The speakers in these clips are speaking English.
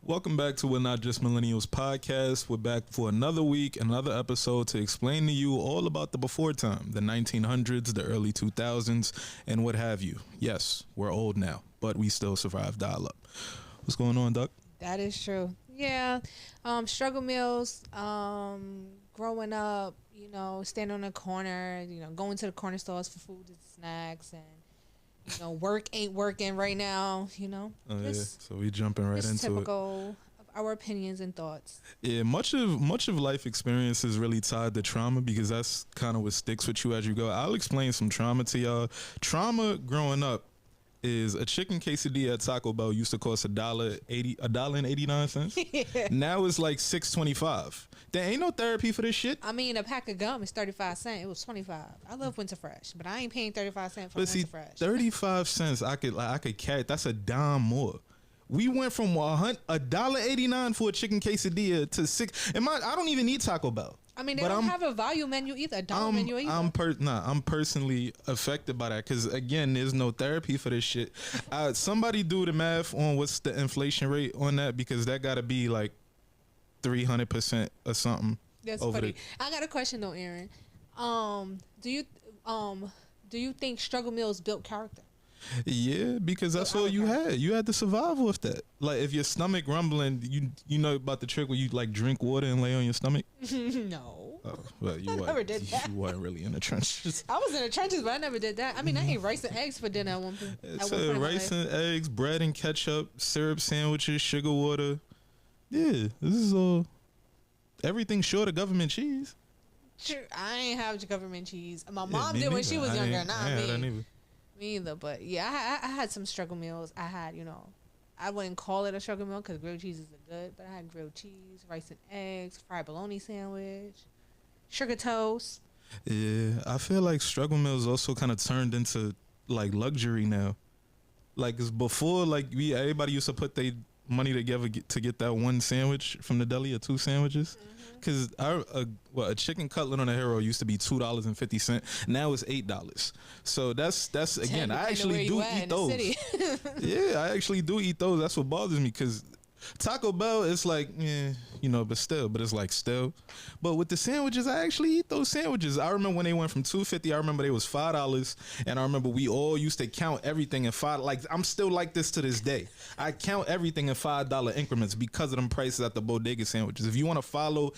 Welcome back to We're Not Just Millennials podcast. We're back for another week, another episode to explain to you all about the before time, the 1900s, the early 2000s, and what have you. Yes, we're old now, but we still survived dial-up. What's going on, Duck? That is true. Yeah. Struggle meals, growing up, standing on the corner, going to the corner stores for food and snacks, and work ain't working right now, So we jumping right into typical of our opinions and thoughts. Yeah, much of life experience is really tied to trauma because that's kind of what sticks with you as you go. I'll explain some trauma to y'all. Trauma growing up is a chicken quesadilla at Taco Bell used to cost $1.89. Yeah. Now it's like $6.25. There ain't no therapy for this shit. I mean, a pack of gum is 35 cents. It was 25. I love Winter Fresh, but I ain't paying 35 cents for Winter Fresh. 35 cents I could carry. That's a dime more. We went from $1.89 for a chicken quesadilla to $6. I don't even need Taco Bell. I mean, they don't have a value menu either, a dollar menu either. I'm personally affected by that because, again, there's no therapy for this shit. Somebody do the math on what's the inflation rate on that because that got to be like 300% or something. That's funny. I got a question though, Aaron. Do you think struggle meals built character? Yeah, because that's all you had. You had to survive with that. Like if your stomach rumbling, you know about the trick where you like drink water and lay on your stomach? No. Oh, well, I never did that. You weren't really in the trenches. I was in the trenches, but I never did that. I mean, I ate rice and eggs for dinner at one point. Rice and eggs, bread and ketchup, syrup sandwiches, sugar water. Yeah, this is all everything short of government cheese. Sure, I ain't have government cheese. My mom did when she was younger. Not me. Me either. But yeah, I had some struggle meals. I had, I wouldn't call it a struggle meal because grilled cheese isn't good, but I had grilled cheese, rice and eggs, fried bologna sandwich, sugar toast. Yeah, I feel like struggle meals also kind of turned into like luxury now. Like, 'cause before, like everybody used to put their money together to get that one sandwich from the deli or two sandwiches. Because a chicken cutlet on a Hero used to be $2.50. Now it's $8. So that's again, I actually do eat those. Yeah, I actually do eat those. That's what bothers me because Taco Bell is like, but it's like still. But with the sandwiches, I actually eat those sandwiches. I remember when they went from $2.50. I remember they was $5, and I remember we all used to count everything in $5. Like I'm still like this to this day. I count everything in $5 increments because of them prices at the bodega sandwiches. If you want to follow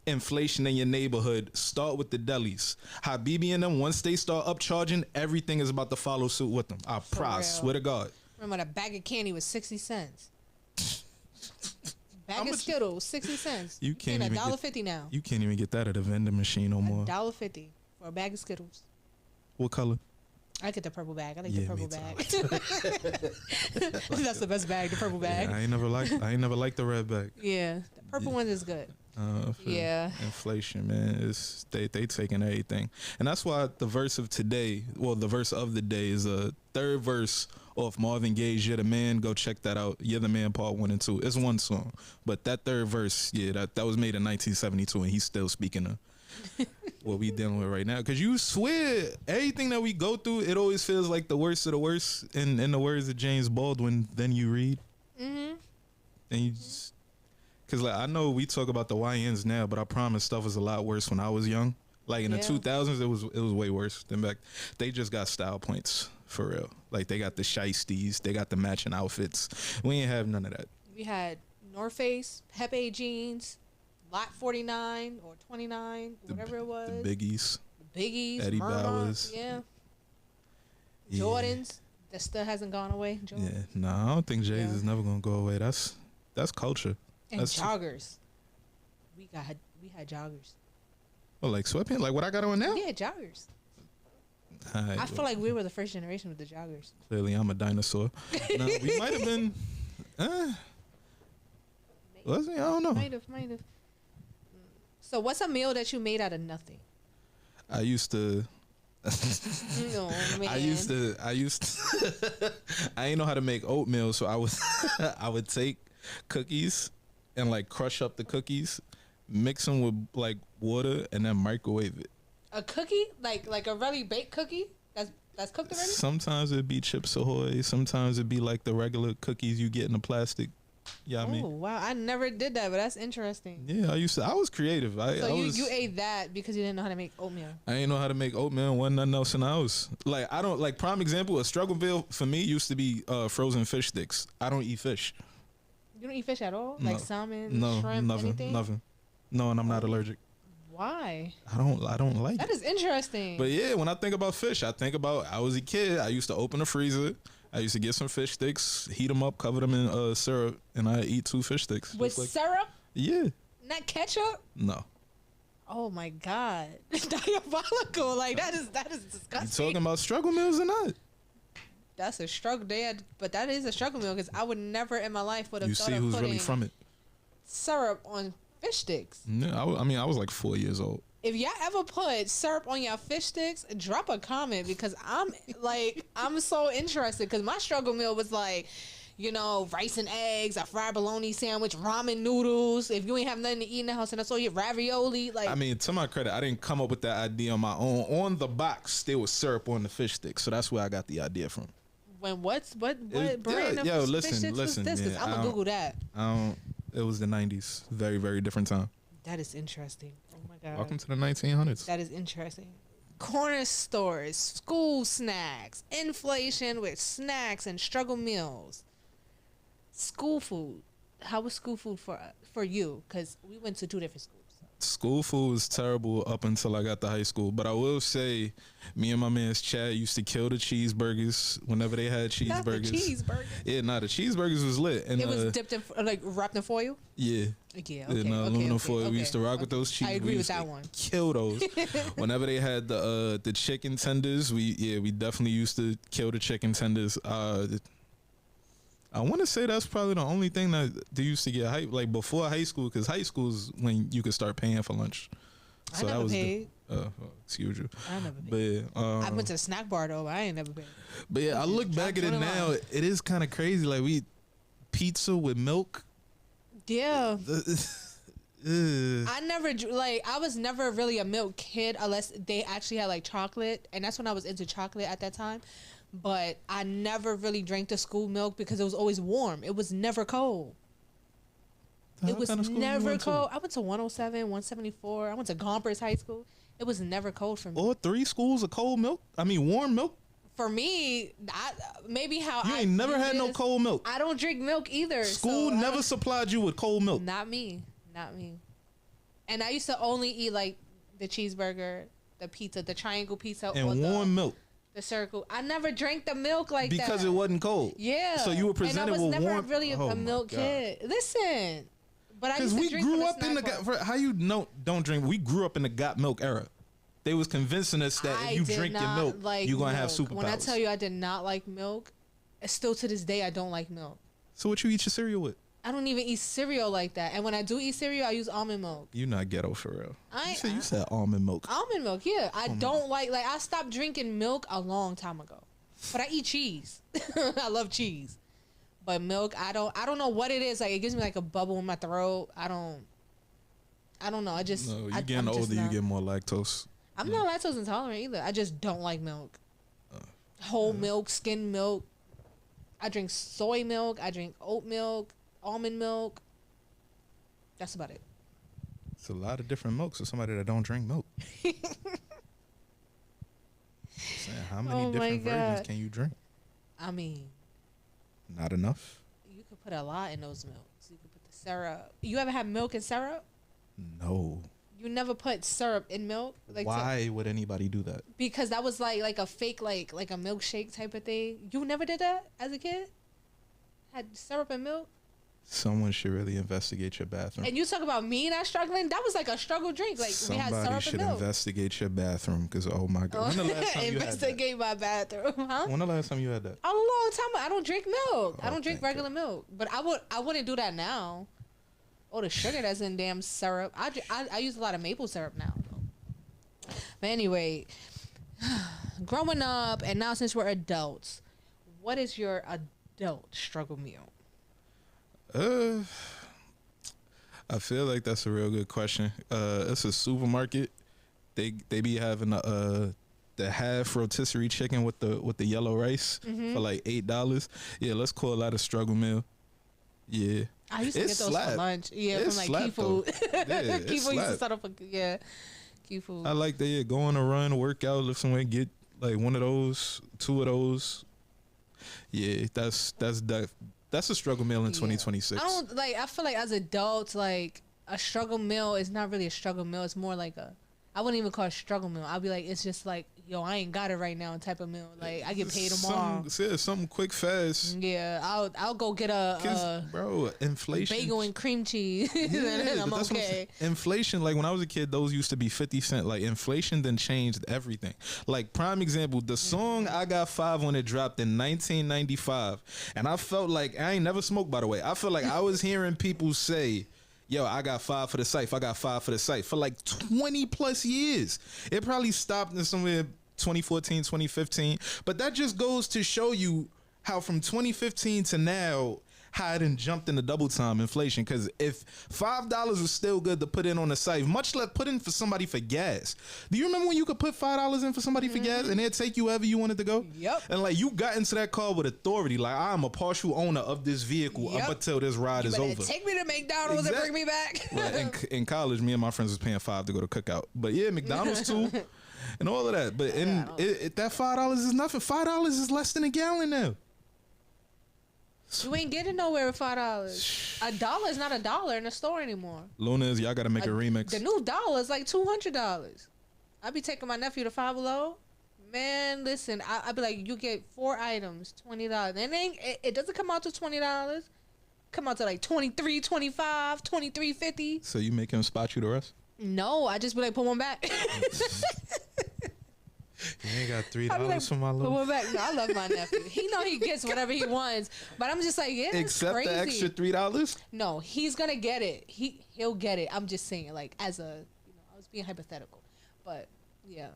inflation in your neighborhood, start with the delis. Habibi and them, once they start upcharging, everything is about to follow suit with them. I swear to God. Remember that bag of candy was 60 cents. Bag of Skittles, 60 cents. You can't even $1.50 now. You can't even get that at a vending machine no more. $1.50 for a bag of Skittles. What color? I get the purple bag. I like the purple bag. That's the best bag, the purple bag. Yeah, I ain't never liked the red bag. Yeah, the purple one is good. Yeah. Inflation, man. They taking everything. And that's why the verse of the day is a third verse off Marvin Gaye's You're the Man. Go check that out. You're the Man part 1 and 2. It's one song. But that third verse, that was made in 1972 and he's still speaking of what we dealing with right now. Because you swear everything that we go through, it always feels like the worst of the worst. In the words of James Baldwin, then you read. Mm-hmm. And you just... Because like, I know we talk about the YNs now, but I promise stuff was a lot worse when I was young. Like in the 2000s, it was way worse than back. They just got style points for real. Like they got the shiesties, they got the matching outfits. We ain't have none of that. We had North Face, Pepe jeans, Lot 49 or 29, whatever it was. The Biggies, Eddie Bowers, Jordans. That still hasn't gone away. Jordan. Yeah, no, I don't think Jay's is never gonna go away. That's culture. And that's joggers. We had joggers. Oh, like sweatpants? Like what I got on now? Yeah, joggers. Right, I feel like we were the first generation with the joggers. Clearly, I'm a dinosaur. No, we might have been. Was it? I don't know. Might have. So, what's a meal that you made out of nothing? I used to. Oh, man. I used to. I ain't know how to make oatmeal, so I would take cookies and like crush up the cookies, mix them with like water, and then microwave it. A cookie, like a really baked cookie. That's cooked already? Sometimes it'd be Chips Ahoy. Sometimes it'd be like the regular cookies you get in the plastic. Yeah, I mean. Oh wow, I never did that, but that's interesting. Yeah, I was creative. You ate that because you didn't know how to make oatmeal. I didn't know how to make oatmeal. Wasn't nothing else in the house. Like I don't like prime example. A struggle meal for me used to be frozen fish sticks. I don't eat fish. You don't eat fish at all? No. Like salmon, No, shrimp, anything? nothing. No, and I'm not allergic. Why? I don't like that it. Is interesting. But yeah, when I think about fish, I think about I was a kid. I used to open the freezer. I used to get some fish sticks, heat them up, cover them in syrup, and I eat 2 fish sticks. With syrup? Yeah. Not ketchup? No. Oh my God. Diabolical. Like that is disgusting. You talking about struggle meals or not? That's a struggle, but that is a struggle meal because I would never in my life would have thought of You see who's really from it. Syrup on fish sticks. Yeah, I was like 4 years old. If y'all ever put syrup on your fish sticks, drop a comment because I'm so interested because my struggle meal was like, rice and eggs, a fried bologna sandwich, ramen noodles. If you ain't have nothing to eat in the house and I saw you ravioli, like. I mean, to my credit, I didn't come up with that idea on my own. On the box, there was syrup on the fish sticks, so that's where I got the idea from. When what brand of fish sticks was this? Because I'm gonna Google that. It was the 90s. Very, very different time. That is interesting. Oh my God. Welcome to the 1900s. That is interesting. Corner stores, school snacks, inflation with snacks and struggle meals. School food. How was school food for you? Because we went to 2 different schools. School food was terrible up until I got to high school. But I will say, me and my man's Chad used to kill the cheeseburgers whenever they had cheeseburgers. Not the cheeseburgers. Yeah, the cheeseburgers was lit. And it was dipped in, wrapped in foil? Yeah. Yeah, okay. Aluminum foil. We used to rock with those cheese. I agree with that one. Kill those. Whenever they had the chicken tenders, we definitely used to kill the chicken tenders. I want to say that's probably the only thing that they used to get hype like before high school, because high school is when you could start paying for lunch. So I never paid. Excuse you. I never paid. But I went to the snack bar though. I ain't never paid. But yeah, I look back at it now. It is kind of crazy. Like we pizza with milk. Yeah. I was never really a milk kid unless they actually had like chocolate, and that's when I was into chocolate at that time. But I never really drank the school milk because it was always warm. It was never cold. It was never cold. I went to 107, 174. I went to Gompers High School. It was never cold for me. All 3 schools of cold milk? I mean, warm milk? For me, You ain't never had no cold milk. I don't drink milk either. School never supplied you with cold milk. Not me. And I used to only eat like the cheeseburger, the pizza, the triangle pizza, and warm milk. The circle. I never drank the milk like that because it wasn't cold. Yeah. So you were presented with warm. I was never really a milk kid. Listen, but I used to drink grew up in the how you know don't drink. We grew up in the got milk era. They was convincing us that if you drink your milk, you're gonna have superpowers. When I tell you I did not like milk, still to this day I don't like milk. So what you eat your cereal with? I don't even eat cereal like that. And when I do eat cereal, I use almond milk. You're not ghetto for real. You said almond milk. Almond milk, yeah. I don't like I stopped drinking milk a long time ago. But I eat cheese. I love cheese. But milk, I don't know what it is. Like it gives me like a bubble in my throat. I don't know. I just No, you getting older, you get more lactose. I'm not lactose intolerant either. I just don't like milk. Whole milk, skim milk. I drink soy milk. I drink oat milk. Almond milk. That's about it. It's a lot of different milks for somebody that don't drink milk. How many different versions can you drink? I mean, not enough. You could put a lot in those milks. You could put the syrup. You ever had milk and syrup? No. You never put syrup in milk? Why would anybody do that? Because that was like a fake like a milkshake type of thing. You never did that as a kid? Had syrup and milk? Someone should really investigate your bathroom. And you talk about me not struggling? That was like a struggle drink. Like somebody we had syrup and milk. Somebody should investigate your bathroom because oh my god. When the last time you investigate had my bathroom, huh? When the last time you had that? A long time ago. I don't drink milk. I don't drink regular milk. But I wouldn't do that now. Oh, the sugar that's in damn syrup. I use a lot of maple syrup now. But anyway, growing up and now since we're adults, what is your adult struggle meal? I feel like that's a real good question. It's a supermarket. They be having the half rotisserie chicken with the yellow rice for like $8. Yeah, let's call that a struggle meal. Yeah. I used to get those for lunch. Yeah, from like Key Food. Yeah, Key Food used to set up Key Food. I like that. Yeah, go on a run, work out, lift some weight, get like one of those, two of those. Yeah, that's a struggle meal in 2026. I feel like as adults, like a struggle meal is not really a struggle meal. It's more like I wouldn't even call it a struggle meal. I'll be like, it's just like, yo, I ain't got it right now type of meal. Like, I get paid tomorrow. Something quick, fast. Yeah, I'll go get a bro, inflation. bagel and cream cheese. And I'm okay. Inflation, like when I was a kid, those used to be 50 cents. Like inflation then changed everything. Like prime example, the song I Got Five when it dropped in 1995. And I felt like, I ain't never smoked by the way. I feel like I was hearing people say, yo, I got 5 for the site. I got 5 for the site for like 20 plus years. It probably stopped in somewhere 2014, 2015. But that just goes to show you how from 2015 to now, how it done jumped into double time inflation. Because if $5 was still good to put in on the site, much less put in for somebody for gas. Do you remember when you could put $5 in for somebody for gas and they'd take you wherever you wanted to go? Yep. And like you got into that car with authority. Like I'm a partial owner of this vehicle up until this ride is over. Take me to McDonald's and bring me back. Right. In college, me and my friends was paying $5 to go to Cookout. But yeah, McDonald's too. And all of that. But that $5 is nothing. $5 is less than a gallon now. You ain't getting nowhere with $5. $1 is not $1 in the store anymore. Lunas, y'all gotta make a remix. The new dollar is like $200. I be taking my nephew to Five Below. Man, listen, I be like, you get 4 items, $20. And it doesn't come out to $20. Come out to like $23, $25, $23.50. So you make him spot you the rest? No, I just be like, put one back. You ain't got $3 for my little. Put one back. No, I love my nephew. He know he gets whatever he wants, but I'm just like, yeah, except crazy. The extra $3. No, he's gonna get it. He'll get it. I'm just saying, like, as a, I was being hypothetical, but yeah,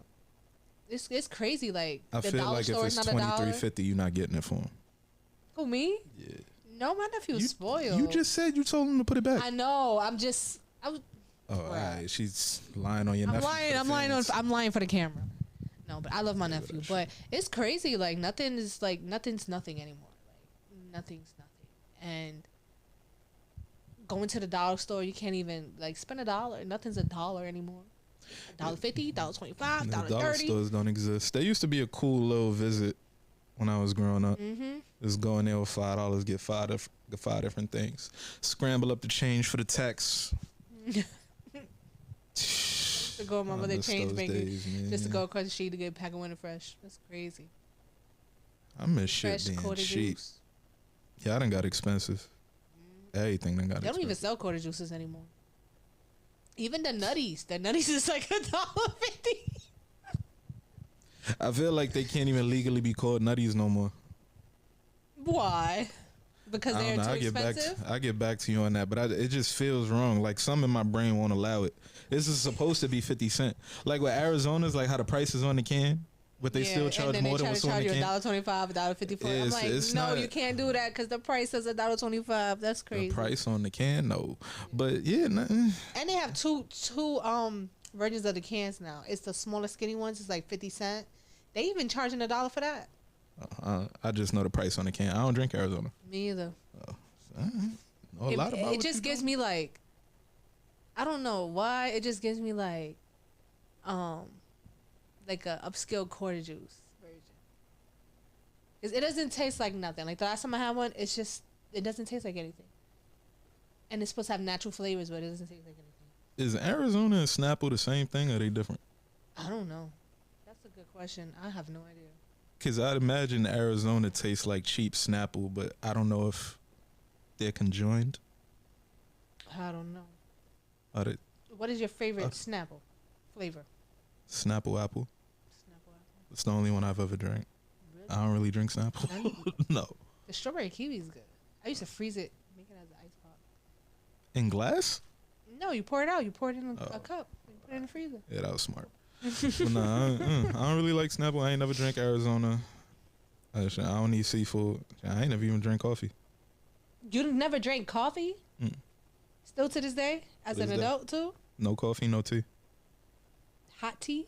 it's crazy. Like I feel like if it's $23.50, you're not getting it for him. Who, me? Yeah. No, my nephew's spoiled. You just said you told him to put it back. I know. I was. Oh, all right. She's lying on your nephew. I'm lying for the camera. No, but I love my nephew. But it's crazy. Like nothing's nothing anymore. Like nothing's nothing. And going to the dollar store, you can't even like spend $1. Nothing's $1 anymore. $1.50, $1.25, $1.30. Dollar stores don't exist. There used to be a cool little visit when I was growing up. Just go in there with $5, get five different things. Scramble up the change for the tax. To go my mother change making just to go across the street to get a pack of Winter Fresh. That's crazy. I miss shit being cheap. Yeah, I done got expensive. Everything done got expensive. They don't even sell quarter juices anymore. Even the Nutties. The Nutties is like $1.50. I feel like they can't even legally be called Nutties no more. Why? Because they're too expensive? I get back to you on that, but it just feels wrong. Like some in my brain won't allow it. This is supposed to be 50 cents. Like with Arizona's, like how the price is on the can, but they still charge more than what's on the can. $1.25, $1.54. I'm like, no, you can't do that because the price is $1.25. That's crazy. The price on the can, no. But yeah, and they have two versions of the cans now. It's the smaller, skinny ones. It's like 50 cents. They even charging $1 for that. I just know the price on the can. I don't drink Arizona. Me either. It just gives me like, I don't know why. It just gives me like a upscale quarter juice version. It doesn't taste like nothing. Like the last time I had one, it doesn't taste like anything. And it's supposed to have natural flavors, but it doesn't taste like anything. Is Arizona and Snapple the same thing, or are they different? I don't know. That's a good question. I have no idea. Because I'd imagine Arizona tastes like cheap Snapple, but I don't know if they're conjoined. I don't know. What is your favorite Snapple flavor? Snapple apple. It's the only one I've ever drank. Really? I don't really drink Snapple. No. The strawberry kiwi is good. I used to freeze it, make it as an ice pop. In glass? No, you pour it out. You pour it in a cup. You put it in the freezer. Yeah, that was smart. But nah, I don't really like Snapple. I ain't never drank Arizona. I don't eat seafood. I ain't never even drank coffee. You never drank coffee? Still to this day? As an adult too? No coffee, no tea. Hot tea?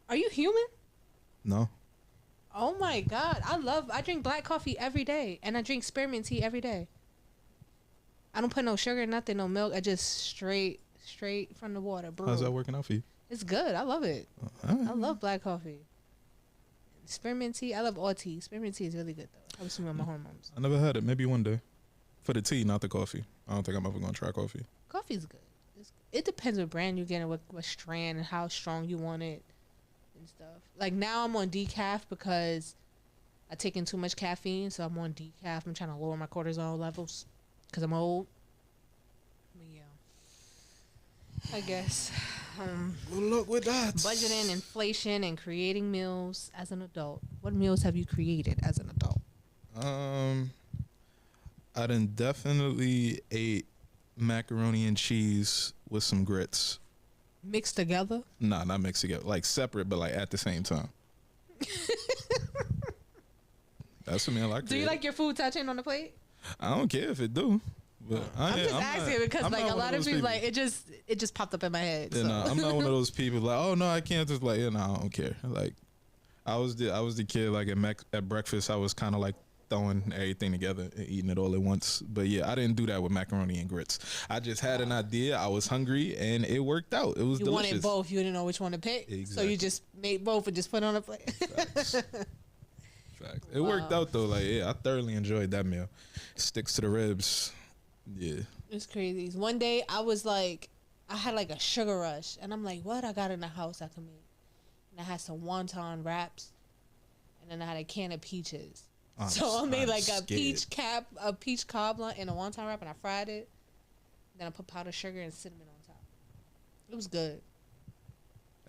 Are you human? No. Oh my God. I drink black coffee every day. And I drink spearmint tea every day. I don't put no sugar, nothing, no milk. I just straight from the water. Brew. How's that working out for you? It's good. I love it. I love black coffee. Spearmint tea. I love all tea. Spearmint tea is really good though. Helps me with my hormones. I never had it. Maybe one day. For the tea, not the coffee. I don't think I'm ever gonna try coffee. Coffee's good. It depends what brand you're getting, what strand, and how strong you want it, and stuff. Like now, I'm on decaf because I taken too much caffeine, so I'm on decaf. I'm trying to lower my cortisol levels because I'm old. But yeah, I guess. Good luck with that. Budgeting, inflation, and creating meals as an adult. What meals have you created as an adult? I done definitely ate macaroni and cheese with some grits. Mixed together? Nah, not mixed together. Like separate, but like at the same time. That's a meal I created. Do you like your food touching on the plate? I don't care if it do. But I'm just asking because like a lot of people like it just popped up in my head. Yeah, so. I'm not one of those people like, oh no, I can't just like, I don't care. Like I was the kid like at breakfast I was kind of like throwing everything together and eating it all at once. But yeah, I didn't do that with macaroni and grits. I just had an idea. I was hungry and it worked out. It was delicious. You wanted both. You didn't know which one to pick. Exactly. So you just made both and just put it on a plate. Facts. Facts. It worked out though. Like yeah, I thoroughly enjoyed that meal. Sticks to the ribs. Yeah. It's crazy. One day I was like, I had like a sugar rush and I'm like, what I got in the house I can make? And I had some wonton wraps and then I had a can of peaches. So I made like a peach cobbler and a wonton wrap, and I fried it. Then I put powdered sugar and cinnamon on top. It was good.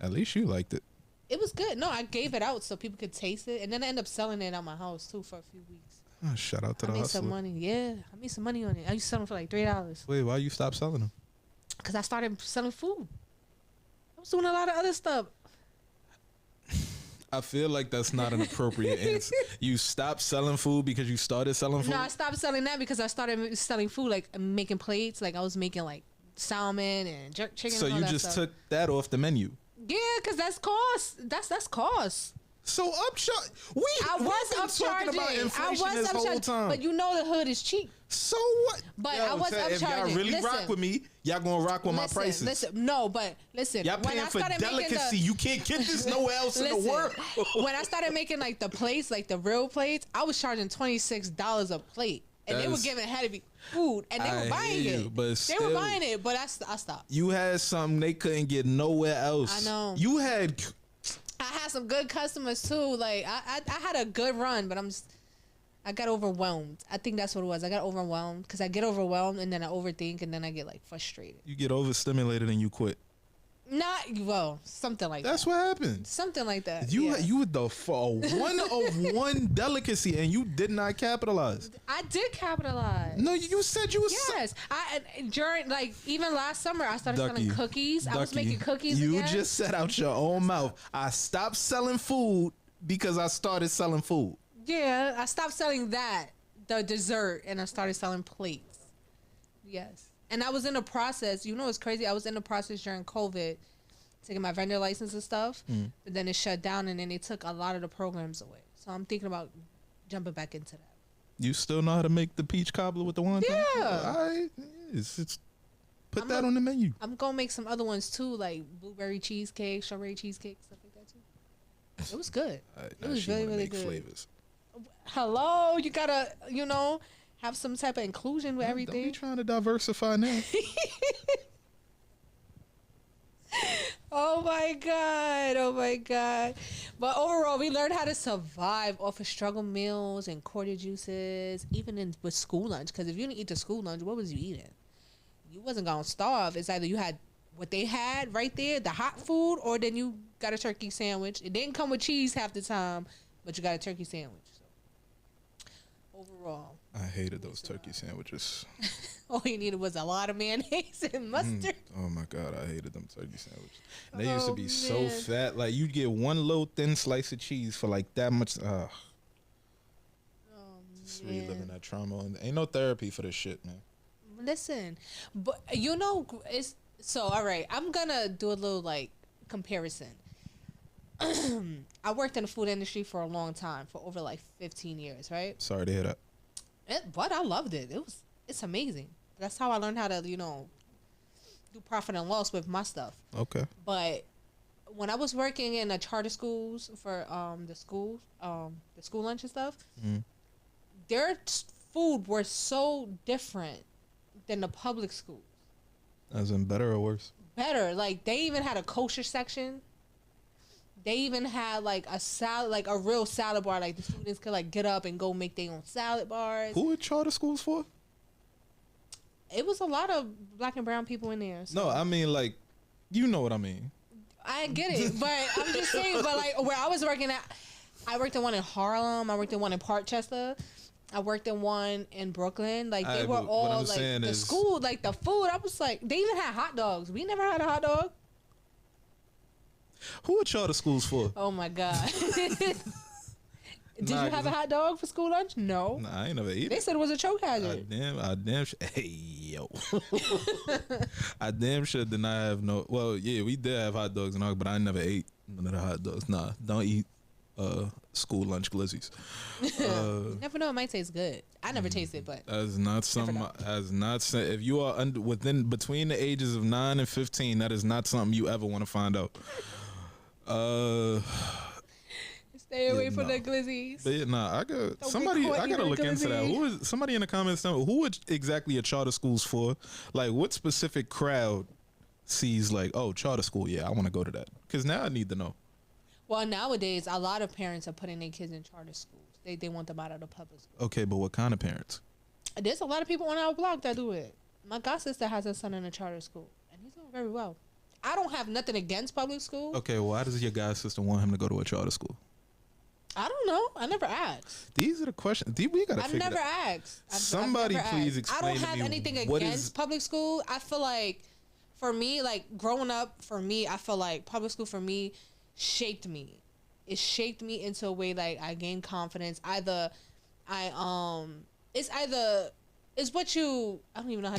At least you liked it. It was good. No, I gave it out so people could taste it, and then I ended up selling it at my house too for a few weeks. Oh, shout out to the hustler. I made some money. Yeah, I made some money on it. I used to sell them for like $3. Wait, why you stopped selling them? Because I started selling food. I was doing a lot of other stuff. I feel like that's not an appropriate answer. You stopped selling food because you started selling food? No, I stopped selling that because I started selling food, like making plates. Like I was making like salmon and jerk chicken. So and all you that just stuff. took that off the menu? Yeah, because that's cost. That's cost. So upcharge. I was upcharging. About inflation this whole time. But you know the hood is cheap. So what? But I was upcharging. If y'all really rock with me, y'all gonna rock with my prices. Listen, no, but listen. Y'all paying for delicacy. You can't get this nowhere else in the world. When I started making like the plates, like the real plates, I was charging $26 a plate. And they were giving heavy food, and they were buying it. But they were buying it, but I stopped. You had something they couldn't get nowhere else. I know. You had... I had some good customers too. Like I had a good run, but I got overwhelmed. I think that's what it was. I got overwhelmed because I get overwhelmed and then I overthink and then I get like frustrated. You get overstimulated and you quit. Something like that's that. what happened. Something like that. You were the one of one delicacy and you did not capitalize. I did capitalize. No, you said you was. Yes, during like even last summer I started selling cookies. I was making cookies. You again. just said out your own mouth. I stopped selling food because I started selling food. Yeah, I stopped selling the dessert, and I started selling plates. Yes. And I was in the process. You know what's crazy? I was in the process during COVID to get my vendor license and stuff. But then it shut down, and then they took a lot of the programs away. So I'm thinking about jumping back into that. You still know how to make the peach cobbler with the wonton? Yeah. Put that on the menu. I'm going to make some other ones, too, like blueberry cheesecake, strawberry cheesecake, stuff like that, too. It was good. It was really, really good. Flavors. Hello? You got to, have some type of inclusion with everything. Don't be trying to diversify now. Oh my God. But overall, we learned how to survive off of struggle meals and quarter juices, even with school lunch. Because if you didn't eat the school lunch, what was you eating? You wasn't going to starve. It's either you had what they had right there, the hot food, or then you got a turkey sandwich. It didn't come with cheese half the time, but you got a turkey sandwich. So overall, I hated those turkey sandwiches. All you needed was a lot of mayonnaise and mustard. Oh my God, I hated them turkey sandwiches. And they used to be so fat. Like you'd get one little thin slice of cheese for like that much. Just reliving that trauma. And ain't no therapy for this shit, man. Listen, but it's so all right. I'm gonna do a little like comparison. I worked in the food industry for a long time, for over like 15 years, right? Sorry to hear that. But I loved it. It's amazing. That's how I learned how to, do profit and loss with my stuff. Okay. But when I was working in the charter schools for the school lunch and stuff, their food were so different than the public schools. As in better or worse? Better. Like, they even had a kosher section. They even had like a salad, like a real salad bar. Like, the students could like get up and go make their own salad bars. Who are charter schools for? It was a lot of black and brown people in there. So. No, I mean, like, you know what I mean. I get it, but I'm just saying. But like, where I was working at, I worked in one in Harlem. I worked in one in Parkchester. I worked in one in Brooklyn. Like, they were all like the school, like the food. I was like, they even had hot dogs. We never had a hot dog. Who are charter schools for? Oh my God. Did you have a hot dog for school lunch? No. Nah, I ain't never eat it. They said it was a choke hazard. I damn hey, yo. I damn sure did not have no. Well, yeah, we did have hot dogs and all, but I never ate none of the hot dogs. Nah, don't eat school lunch glizzies. You never know, it might taste good. I never tasted, but that's not something. If you are between the ages of 9 and 15, that is not something you ever want to find out. Stay away from the glizzies. But yeah, I gotta look into that. Who is somebody in the comments? Tell me, who exactly are charter schools for? Like, what specific crowd sees like, oh, charter school? Yeah, I want to go to that. Because now I need to know. Well, nowadays a lot of parents are putting their kids in charter schools. They want them out of the public school. Okay, but what kind of parents? There's a lot of people on our block that do it. My god sister has a son in a charter school, and he's doing very well. I don't have nothing against public school. Okay, well, why does your god sister want him to go to a charter school? I don't know. I never asked. These are the questions. We gotta figure never that. asked. Somebody please explain. I don't have anything against public school. I feel like, for me, like growing up, for me, I feel like public school for me shaped me. It shaped me into a way like I gained confidence. It's what you. I don't even know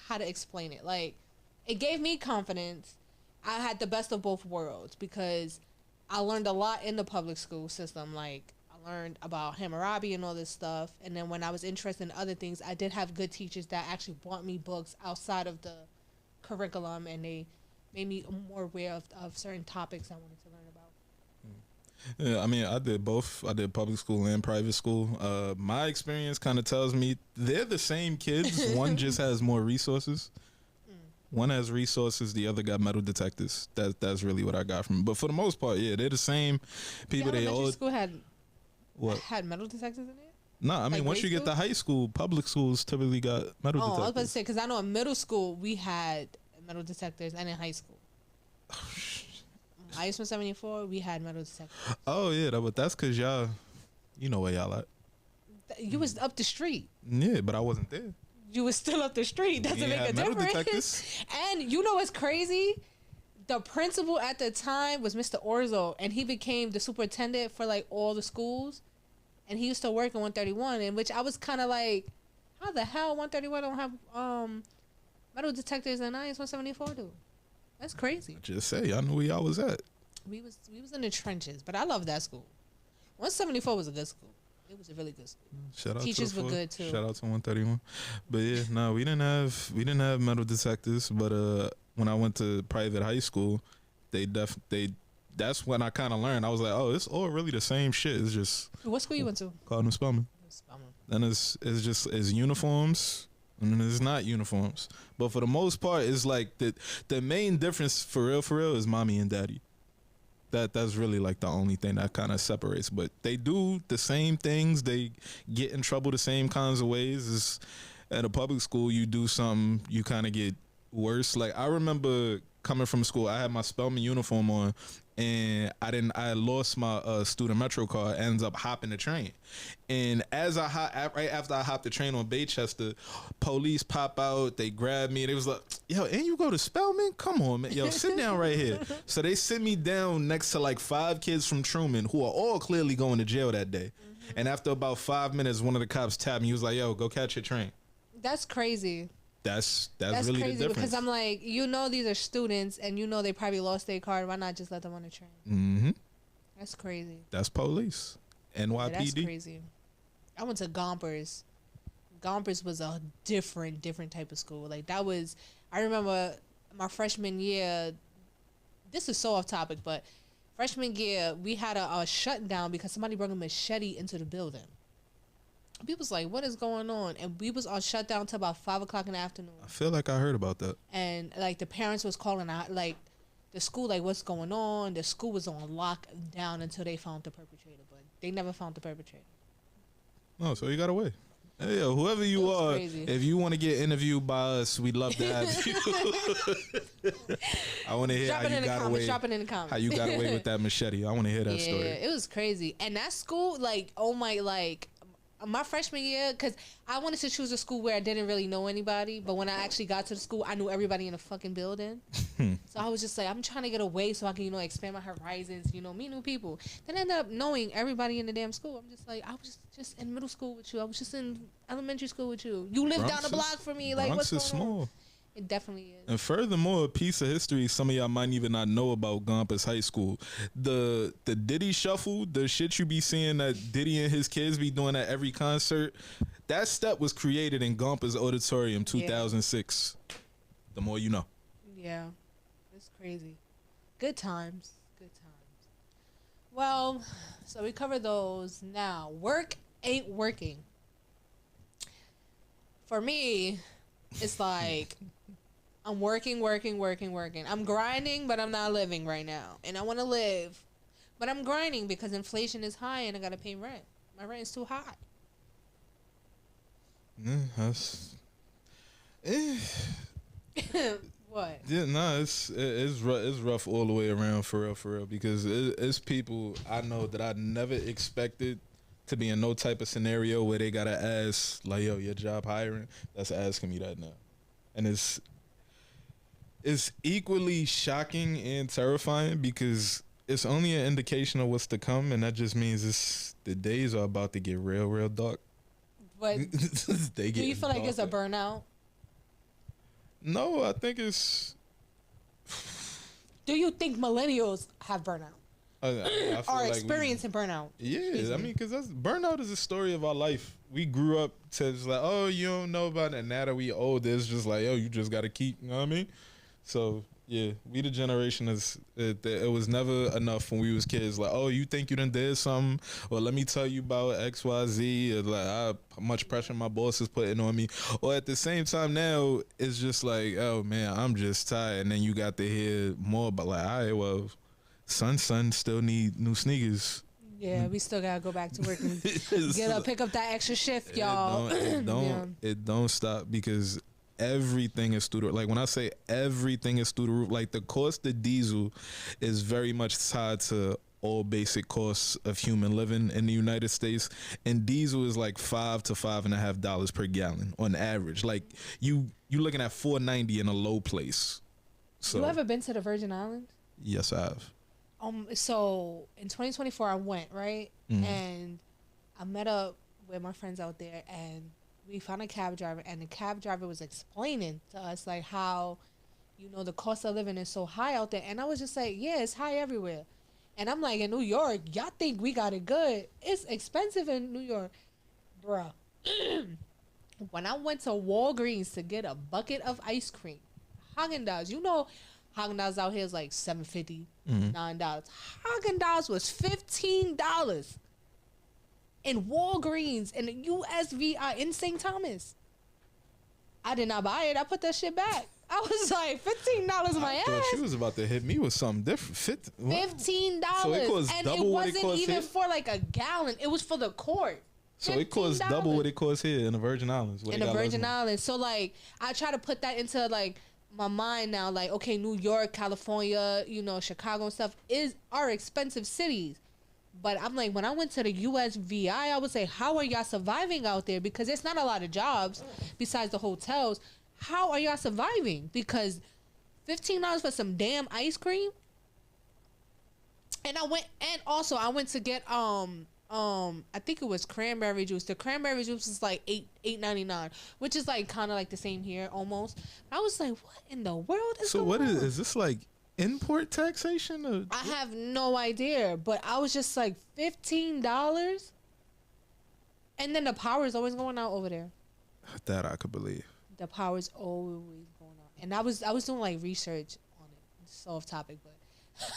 how to explain it. Like, it gave me confidence. I had the best of both worlds because I learned a lot in the public school system. Like, I learned about Hammurabi and all this stuff. And then when I was interested in other things, I did have good teachers that actually bought me books outside of the curriculum, and they made me more aware of certain topics I wanted to learn about. Yeah, I mean, I did both. I did public school and private school. My experience kind of tells me they're the same kids. One just has more resources. One has resources, the other got metal detectors. That's really what I got from it. But for the most part, yeah, they're the same people. They all school had metal detectors in it? No, I mean, once you get to high school, public schools typically got metal detectors. I was about to say, because I know in middle school we had metal detectors, and in high school. IS 174, we had metal detectors. Oh yeah, but that's because y'all, you know where y'all at. You was up the street. Yeah, but I wasn't there. You was still up the street. Doesn't make a difference. And you know what's crazy? The principal at the time was Mr. Orzo, and he became the superintendent for like all the schools. And he used to work in 131, in which I was kind of like, how the hell 131 don't have metal detectors and IS 174 do? That's crazy. Just say, I knew where y'all was at. We was in the trenches, but I love that school. 174 was a good school. It was a really good school. Shout out Teachers were good too. Shout out to 131. But yeah, no, we didn't have metal detectors. But when I went to private high school, that's when I kind of learned. I was like, oh, it's all really the same shit. It's just. What school you went to? Cardinal Spellman. And it's uniforms. And it's not uniforms. But for the most part, it's like the main difference for real is mommy and daddy. That's really like the only thing that kind of separates. But they do the same things. They get in trouble the same kinds of ways. As at a public school, you do something, you kind of get worse. Like, I remember coming from school, I had my Spelman uniform on, and I lost my student metro card. Ends up hopping the train, and right after I hopped the train on Baychester, police pop out. They grab me. They was like, "Yo, and you go to Spelman? Come on, man. Yo, sit down right here." So they sit me down next to like 5 kids from Truman who are all clearly going to jail that day. And after about 5 minutes, one of the cops tapped me. He was like, "Yo, go catch your train." That's crazy. That's really crazy the difference. because I'm like, these are students and they probably lost their card. Why not just let them on the train? Mm-hmm. That's crazy. That's police. NYPD. Yeah, that's crazy. I went to Gompers. Gompers was a different type of school. Like that was, I remember my freshman year. This is so off topic, but freshman year we had a shutdown because somebody brought a machete into the building. People was like, "What is going on?" And we was on shutdown till about 5:00 in the afternoon. I feel like I heard about that. And like the parents was calling out, like the school, like what's going on? The school was on lockdown until they found the perpetrator, but they never found the perpetrator. Oh, so you got away. Hey, yo, whoever you are, crazy. If you want to get interviewed by us, we'd love to have you. I want to hear how you got away. Drop it in the comments. How you got away with that machete. I want to hear that story. Yeah, it was crazy. And that school, like, oh my, like, my freshman year, because I wanted to choose a school where I didn't really know anybody, but when I actually got to the school, I knew everybody in the fucking building. So I was just like, I'm trying to get away so I can, expand my horizons, meet new people. Then I ended up knowing everybody in the damn school. I'm just like, I was just in middle school with you. I was just in elementary school with you. You live down the block from me. Like, what's going small. On? It definitely is. And furthermore, a piece of history some of y'all might even not know about Gompers High School. The Diddy Shuffle, the shit you be seeing that Diddy and his kids be doing at every concert, that step was created in Gompers Auditorium 2006. Yeah. The more you know. Yeah. It's crazy. Good times. Good times. Well, so we covered those. Now, work ain't working. For me, it's like I'm working. I'm grinding, but I'm not living right now. And I want to live, but I'm grinding because inflation is high and I got to pay rent. My rent is too high. What? Yeah, nah, it's rough all the way around for real. Because it's people I know that I never expected to be in no type of scenario where they gotta ask like, yo, your job hiring? That's asking me that now. And it's equally shocking and terrifying because it's only an indication of what's to come, and that just means the days are about to get real dark. But do you feel like it's a burnout? No, I think it's... Do you think millennials have burnout? Are like experiencing burnout? Yeah, I mean, because burnout is a story of our life. We grew up to just like, oh, you don't know about it. And now that we old, it's just like, oh, you just got to keep, you know what I mean? So, yeah, we the generation it was never enough when we was kids. Like, oh, you think you done did something? Or let me tell you about XYZ. Or like, how much pressure my boss is putting on me. Or at the same time now, it's just like, oh, man, I'm just tired. And then you got to hear more about like, all right, well, son still need new sneakers. Yeah, we still gotta go back to work and pick up that extra shift, y'all. It don't stop because everything is through the, like when I say everything is through the roof, like the cost of diesel is very much tied to all basic costs of human living in the United States, and diesel is like $5 to $5.50 per gallon on average. Like you looking at $4.90 in a low place. So, you ever been to the Virgin Islands? Yes, I have. So in 2024 I went, right? Mm-hmm. And I met up with my friends out there and we found a cab driver, and the cab driver was explaining to us like how, the cost of living is so high out there. And I was just like, yeah, it's high everywhere. And I'm like, in New York, y'all think we got it good. It's expensive in New York. Bruh. When I went to Walgreens to get a bucket of ice cream, Haagen-Dazs, Haagen-Dazs out here is like $7.50, $9. Haagen-Dazs was $15 in Walgreens in the USVI in St. Thomas. I did not buy it. I put that shit back. I was like, $15 my ass. I thought she was about to hit me with something different. $15. So it costs double what it costs here? And it wasn't even for like a gallon. It was for the quart. So $15. It costs double what it costs here in the Virgin Islands. In the Virgin Islands. So like, I try to put that into like my mind now. Like, okay, New York, California, Chicago and stuff are expensive cities. But I'm like, when I went to the USVI, I would say, how are y'all surviving out there? Because it's not a lot of jobs besides the hotels. How are y'all surviving? Because $15 for some damn ice cream. And I went to get I think it was cranberry juice. The cranberry juice is like $8.99, which is like kind of like the same here almost. I was like, what in the world is going on? Is this like import taxation? Or I have no idea, but I was just like $15, and then the power is always going out over there. That I could believe. The power is always going out, and I was doing like research on it. It's off topic, but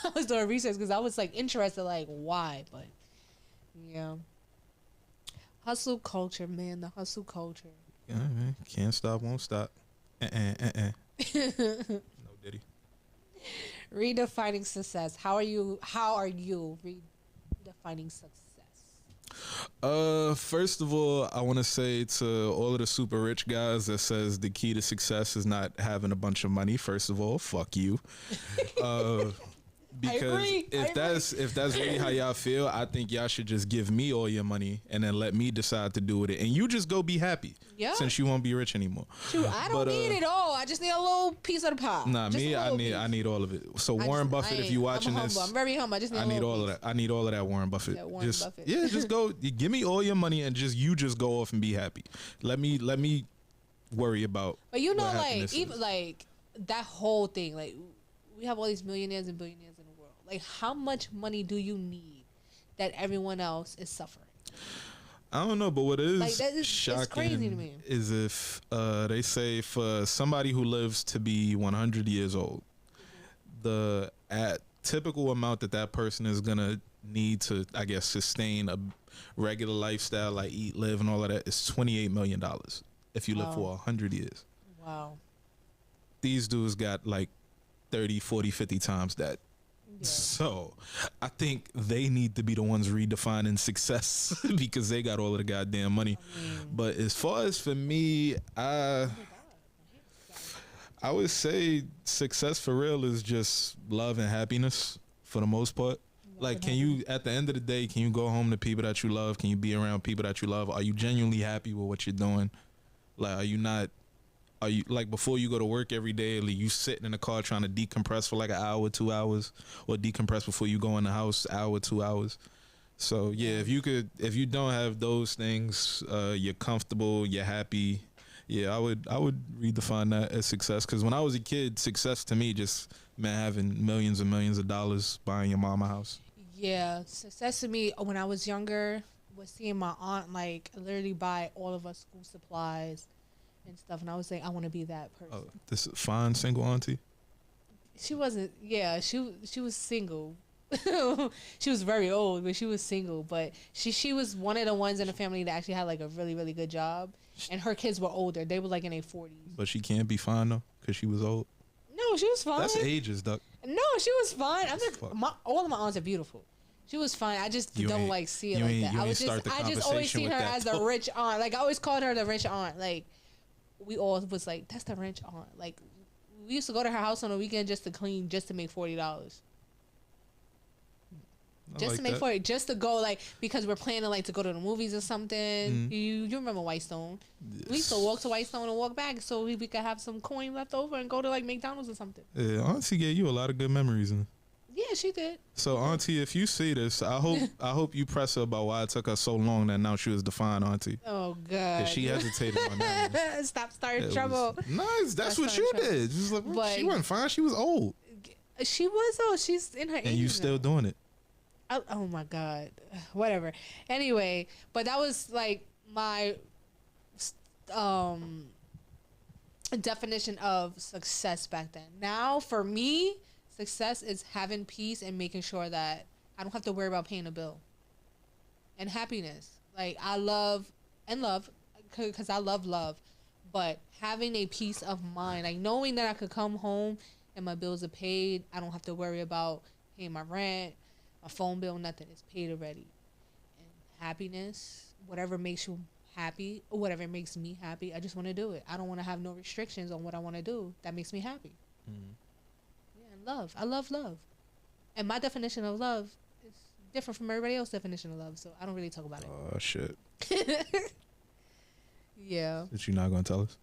I was doing research because I was like interested, like why, but. Yeah. Hustle culture, man. The hustle culture. Yeah, man. Can't stop, won't stop. No diddy. Redefining success. How are you redefining success? First of all, I want to say to all of the super rich guys that says the key to success is not having a bunch of money. First of all, fuck you. Because if that's really how y'all feel, I think y'all should just give me all your money and then let me decide to do with it, and you just go be happy. Yeah. Since you won't be rich anymore. Shoot, I don't need it all. I just need a little piece of the pie. Nah, just I need all of it. So Warren Buffett, if you watching I'm this, humble. I'm very humble. I just need all of that. I need all of that, Warren Buffett. Yeah, Warren Buffett. Yeah, just go. Give me all your money and just go off and be happy. Let me worry about. But you know, like even like that whole thing, like we have all these millionaires and billionaires. Like, how much money do you need that everyone else is suffering? I don't know, but what is like, shocking it's crazy to me. Is if they say for somebody who lives to be 100 years old, the typical amount that person is going to need to, I guess, sustain a regular lifestyle, like eat, live, and all of that, is $28 million if you live for 100 years. Wow. These dudes got like 30, 40, 50 times that. Yeah. So I think they need to be the ones redefining success because they got all of the goddamn money. But as far as for me, I would say success for real is just love and happiness for the most part. Like, can you, at the end of the day, can you go home to people that you love? Can you be around people that you love? Are you genuinely happy with what you're doing? Like, are you like, before you go to work every day, like, you sitting in the car trying to decompress for like an hour, 2 hours, or decompress before you go in the house, hour, 2 hours? So yeah, if you don't have those things, you're comfortable, you're happy. Yeah, I would redefine that as success. Because when I was a kid, success to me just meant having millions and millions of dollars, buying your mama a house. Yeah, success to me when I was younger was seeing my aunt like literally buy all of us school supplies and stuff, and I was like, I want to be that person. Oh, this fine single auntie. She wasn't. Yeah, she was single. She was very old, but she was single. But she was one of the ones in the family that actually had like a really, really good job, and her kids were older. They were like in their 40s. But she can't be fine though, cause she was old. No, she was fine. That's ages, duck. No, she was fine. I'm like, all of my aunts are beautiful. She was fine. I just don't like see it like that. I just always seen her as a rich aunt. Like, I always called her the rich aunt. Like, we all was like, that's the rich aunt. Like, we used to go to her house on the weekend just to clean, just to make $40. Just to make $40, just to go, like, because we're planning like to go to the movies or something. Mm-hmm. You remember Whitestone? Yes. We used to walk to Whitestone and walk back so we could have some coin left over and go to like McDonald's or something. Yeah, Auntie gave you a lot of good memories. Yeah, she did. So, Auntie, if you see this, I hope you press her about why it took her so long that now she was the fine Auntie. Oh, God. She hesitated on that. Stop starting trouble. Nice. That's what you did. Like, she wasn't fine. She was old. She was old. She's in her 80s. And you still doing it. Oh, my God. Whatever. Anyway, but that was like my definition of success back then. Now, for me, success is having peace and making sure that I don't have to worry about paying a bill. And happiness. Like, I love, because I love, but having a peace of mind, like knowing that I could come home and my bills are paid, I don't have to worry about paying my rent, my phone bill, nothing. It's paid already. And happiness, whatever makes you happy, or whatever makes me happy, I just want to do it. I don't want to have no restrictions on what I want to do. That makes me happy. Mm-hmm. Love. I love love. And my definition of love is different from everybody else's definition of love, so I don't really talk about it. Oh, shit. Yeah. That you not going to tell us?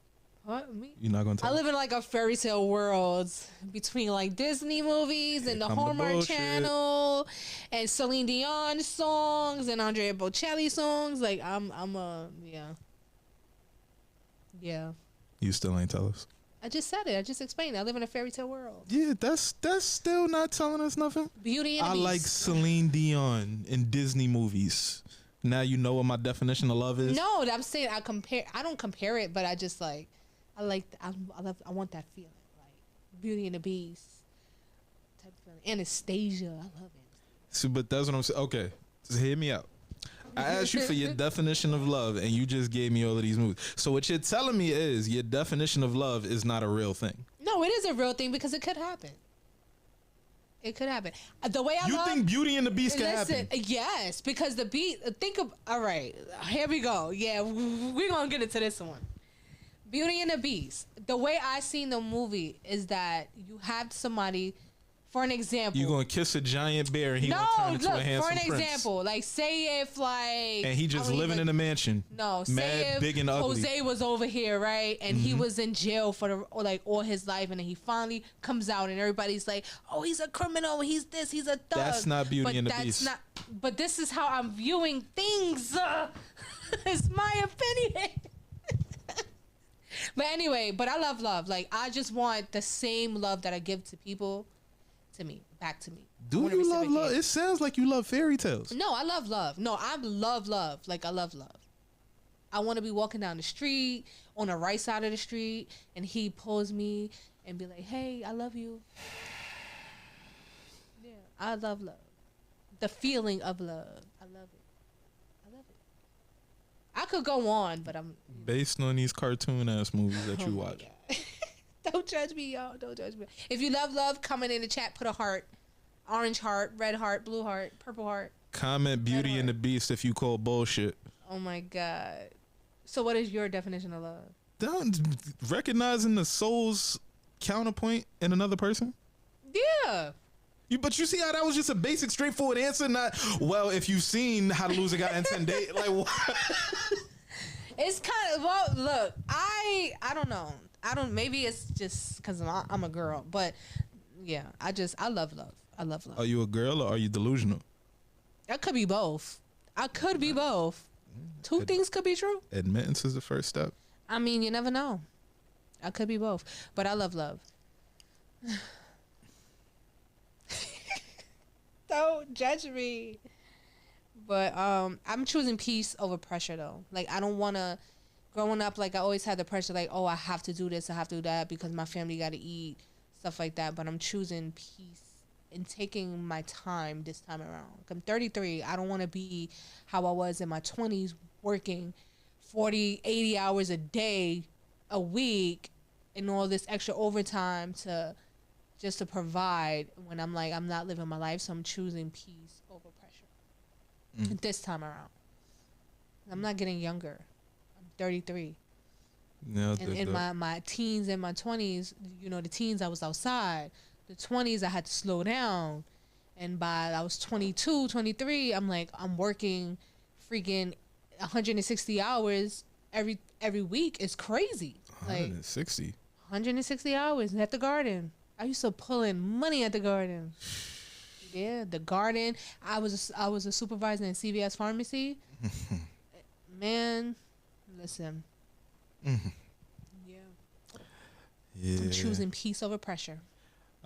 What me? You're not gonna tell? I live in like a fairy tale world between like Disney movies and the Hallmark Channel and Celine Dion songs and Andrea Bocelli songs. Like yeah. You still ain't tell us. I just said it. I just explained it. I live in a fairy tale world. Yeah, that's still not telling us nothing. Beauty and the Beast. I like Celine Dion in Disney movies. Now you know what my definition of love is. No, I'm saying I don't compare it, but I just like. I want that feeling, like Beauty and the Beast type of feeling. Anastasia, I love it. See, but that's what I'm saying. Okay, just hear me out. I asked you for your definition of love, and you just gave me all of these movies. So what you're telling me is your definition of love is not a real thing. No, it is a real thing because it could happen. It could happen. The way I you think Beauty and the Beast can happen? Yes, because the Beast. All right, here we go. Yeah, we're gonna get into this one. Beauty and the Beast. The way I seen the movie is that you have somebody, for an example. You're going to kiss a giant bear and gonna turn into a handsome prince. For an example, like say if like... And he just living in a mansion. No, say mad, if big and ugly. Jose was over here, right? And he was in jail for all his life, and then he finally comes out and everybody's like, oh, he's a criminal, he's this, he's a thug. That's not Beauty and the Beast. But this is how I'm viewing things. It's my opinion. But anyway, I love love. Like, I just want the same love that I give to people back to me. Do you love love? It sounds like you love fairy tales. No, I love love. No, I love love. Like, I love love. I want to be walking down the street on the right side of the street and he pulls me and be like, hey, I love you. Yeah, I love love. The feeling of love. I love it. I could go on, but I'm... Based on these cartoon-ass movies that you watch. Don't judge me, y'all. Don't judge me. If you love love, comment in the chat. Put a heart. Orange heart, red heart, blue heart, purple heart. Comment Beauty and the Beast if you call bullshit. Oh, my God. So what is your definition of love? Recognizing the soul's counterpoint in another person? Yeah. But you see how that was just a basic, straightforward answer? Not, well, if you've seen How to Lose a Guy in 10 Days. Like, what? It's kind of, well, look, I don't know. Maybe it's just because I'm a girl. But, yeah, I love love. I love love. Are you a girl or are you delusional? I could be both. Two things could be true. Admittance is the first step. I mean, you never know. I could be both. But I love love. Don't judge me. But I'm choosing peace over pressure, though. Like, I don't want to... Growing up, like, I always had the pressure, like, oh, I have to do this, I have to do that because my family got to eat, stuff like that. But I'm choosing peace and taking my time this time around. I'm 33. I don't want to be how I was in my 20s, working 40, 80 hours a day, a week, and all this extra overtime just to provide when I'm like, I'm not living my life. So I'm choosing peace over pressure this time around. I'm not getting younger. I'm 33. Yeah, and in my teens and my 20s, you know, the teens I was outside. The 20s I had to slow down. And by I was 22, 23, I'm like, I'm working freaking 160 hours every week. It's crazy. 160? Like 160 hours at the garden. I used to pull in money at the garden. Yeah, the garden. I was a supervisor in CVS Pharmacy. Man, listen. Yeah. I'm choosing peace over pressure.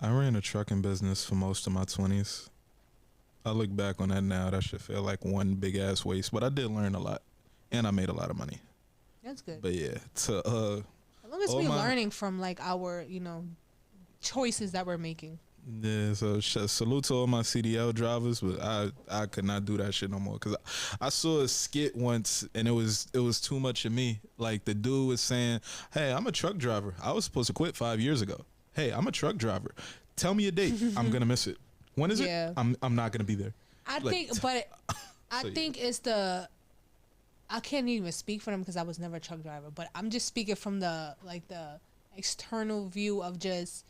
I ran a trucking business for most of my 20s. I look back on that now. That should feel like one big ass waste, but I did learn a lot, and I made a lot of money. That's good. But yeah, as long as we're learning from like our, you know, choices that we're making. Yeah, so salute to all my CDL drivers, but I could not do that shit no more because I saw a skit once and it was too much of me. Like the dude was saying, "Hey, I'm a truck driver. I was supposed to quit 5 years ago. Hey, I'm a truck driver. Tell me a date. I'm gonna miss it. When is it? I'm not gonna be there." I think it's the. I can't even speak for them because I was never a truck driver, but I'm just speaking from the external view of just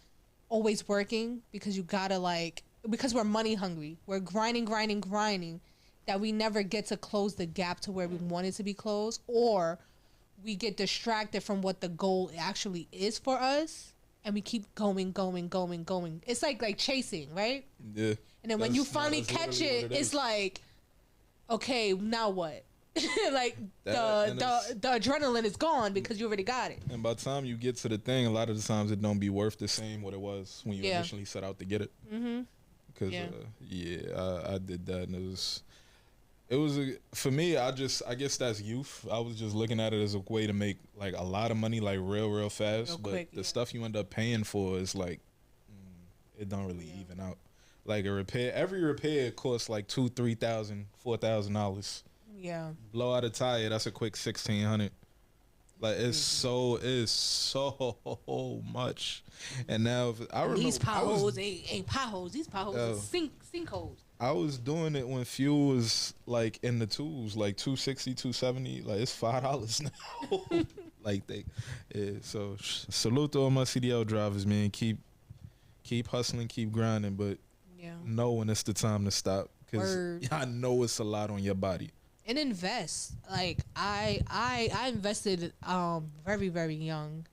always working because you gotta because we're money hungry. We're grinding, that we never get to close the gap to where we want it to be closed, or we get distracted from what the goal actually is for us, and we keep going. It's like chasing, right? Yeah. And then when you finally catch it, it's like, okay, now what? Like the adrenaline is gone because you already got it. And by the time you get to the thing, a lot of the times it don't be worth the same what it was when you initially set out to get it. Because I did that, and it was for me. I guess that's youth. I was just looking at it as a way to make like a lot of money, like real fast. But the stuff you end up paying for is like it don't really even out. Like every repair costs like $2,000, $3,000, $4,000. Yeah. Blow out a tire, that's a quick $1,600. Like it's so much. And now I remember these potholes ain't potholes. These potholes are sinkholes. I was doing it when fuel was like in the twos, like $2.60, $2.70. Like it's $5 now. Like so salute to all my CDL drivers, man. Keep hustling, keep grinding, but know when it's the time to stop, because I know it's a lot on your body. And invest. Like I invested very, very young.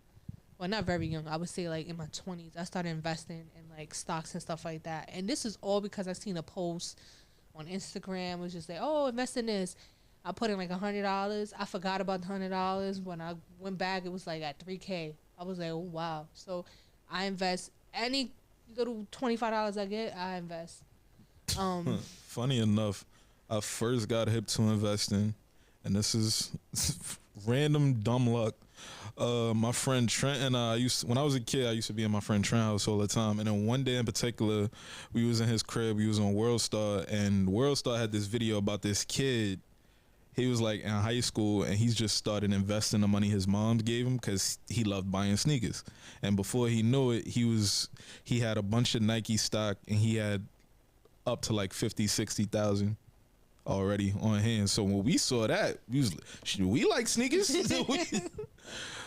Well, not very young. I would say like in my 20s. I started investing in like stocks and stuff like that. And this is all because I seen a post on Instagram. It was just like, oh, invest in this. I put in like $100. I forgot about the $100. When I went back, it was like at $3K. I was like, oh wow. So I invest any little $25 I get, I invest. Funny enough, I first got hip to investing, and this is random dumb luck. My friend Trent and I when I was a kid, I used to be in my friend Trent's house all the time. And then one day in particular, we was in his crib. We was on WorldStar, and WorldStar had this video about this kid. He was like in high school, and he's just started investing the money his mom gave him because he loved buying sneakers. And before he knew it, he had a bunch of Nike stock, and he had up to like 50,000-60,000 already on hand. So when we saw that, we like sneakers.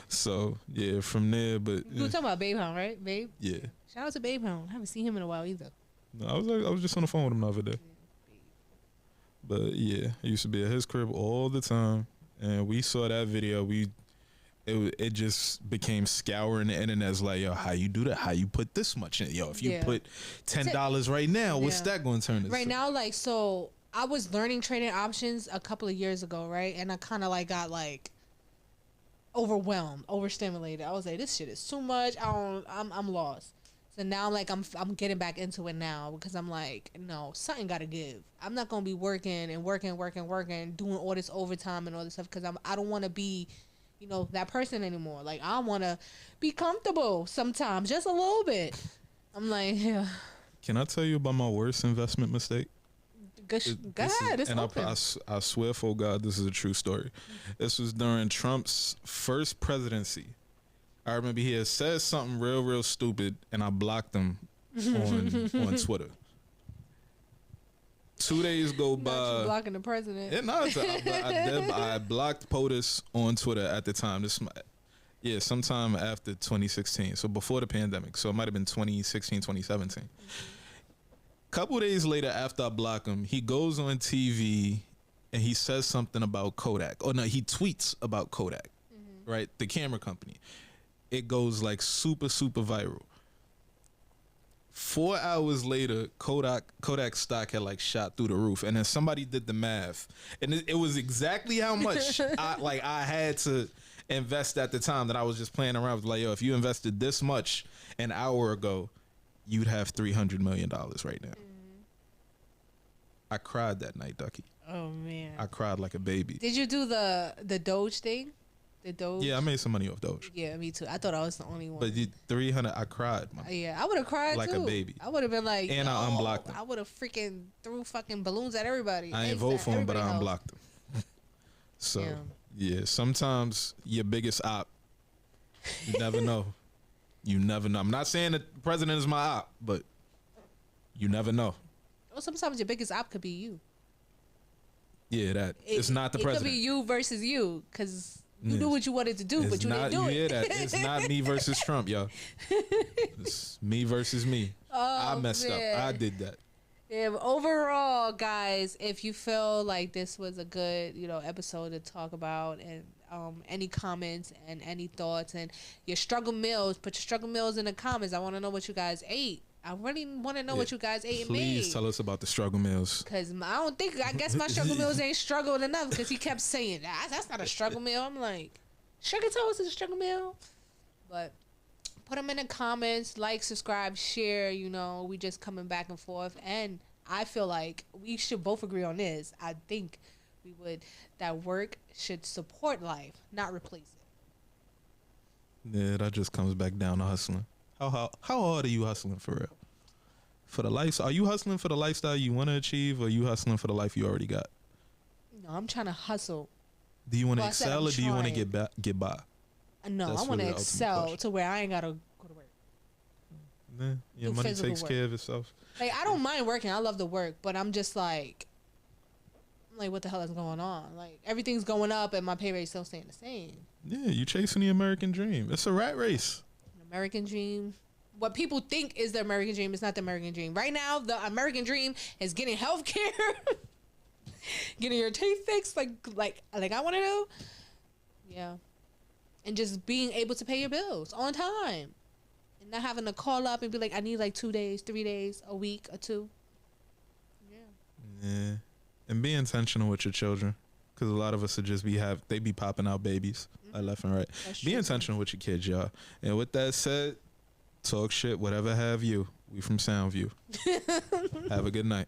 So yeah, from there. But you were talking about Babe Hound, right? Babe. Yeah. Shout out to Babe Hound. I haven't seen him in a while either. No, I was just on the phone with him the other day. But yeah, I used to be at his crib all the time, and we saw that video. It just became scouring the internet. It's like, yo, how you do that? How you put this much in? Yo, if you put $10 right now, what's that going to turn into? Right now, like, so I was learning trading options a couple of years ago, right? And I kind of like got like overwhelmed, overstimulated. I was like, this shit is too much. I'm lost. So now I'm like, I'm getting back into it now, because I'm like, no, something got to give. I'm not going to be working, doing all this overtime and all this stuff, because I don't want to be, that person anymore. Like, I want to be comfortable sometimes, just a little bit. I'm like, yeah. Can I tell you about my worst investment mistake? Go ahead. It's open. I swear for God, this is a true story. This was during Trump's first presidency. I remember he had said something real stupid, and I blocked him on Twitter. 2 days go by. Not you blocking the president. Yeah, I blocked POTUS on Twitter at the time. Sometime after 2016, so before the pandemic. So it might have been 2016, 2017. Couple days later, after I block him, he goes on TV and he says something about Kodak. Oh no, he tweets about Kodak, right? The camera company. It goes like super viral. 4 hours later, Kodak stock had like shot through the roof, and then somebody did the math, and it was exactly how much I had to invest at the time that I was just playing around with. Like, yo, if you invested this much an hour ago, you'd have $300 million right now. I cried that night, Ducky. Oh man, I cried like a baby. Did you do the Doge thing? The Doge? Yeah, I made some money off Doge. Yeah, me too. I thought I was the only one. But 300, I cried. Yeah, I would have cried like too. Like a baby. I would have been like, and I unblocked them. I would have freaking threw fucking balloons at everybody. I ain't vote for him, but I unblocked them. So yeah, sometimes your biggest op, you never know. You never know. I'm not saying that the president is my op, but you never know. Well, sometimes your biggest op could be you. Yeah, it's not the president. It could be you versus you, because you knew what you wanted to do, but you didn't do it. You hear that? It's not me versus Trump, yo. It's me versus me. I messed up. I did that. Yeah, overall, guys, if you feel like this was a good, episode to talk about, and any comments and any thoughts and your struggle meals. Put your struggle meals in the comments. I want to know what you guys ate. I really want to know what you guys ate and made. Please tell us about the struggle meals. Because I guess my struggle meals ain't struggled enough because he kept saying, that's not a struggle meal. I'm like, sugar toast is a struggle meal. But put them in the comments, like, subscribe, share, we just coming back and forth. And I feel like we should both agree on this. I think that work should support life, not replace it. Yeah, that just comes back down to hustling. How hard are you hustling for real? For the life, are you hustling for the lifestyle you want to achieve, or are you hustling for the life you already got? No, I'm trying to hustle. Do you want to excel, or do you want to get by? No, I want to excel to where I ain't gotta go to work. Yeah, your money takes care of itself. Like, I don't mind working. I love the work, but I'm just like, what the hell is going on? Like, everything's going up, and my pay rate's still staying the same. Yeah, you chasing the American dream. It's a rat race. American dream. What people think is the American dream is not the American dream. Right now, the American dream is getting health care, getting your teeth fixed, like I want to do. Yeah, and just being able to pay your bills on time, and not having to call up and be like, I need 2 days, 3 days, a week, or 2. Yeah, and be intentional with your children, because a lot of us would just they be popping out babies. Left and right. Be intentional with your kids, y'all. And with that said, talk shit, whatever have you. We from Soundview. Have a good night.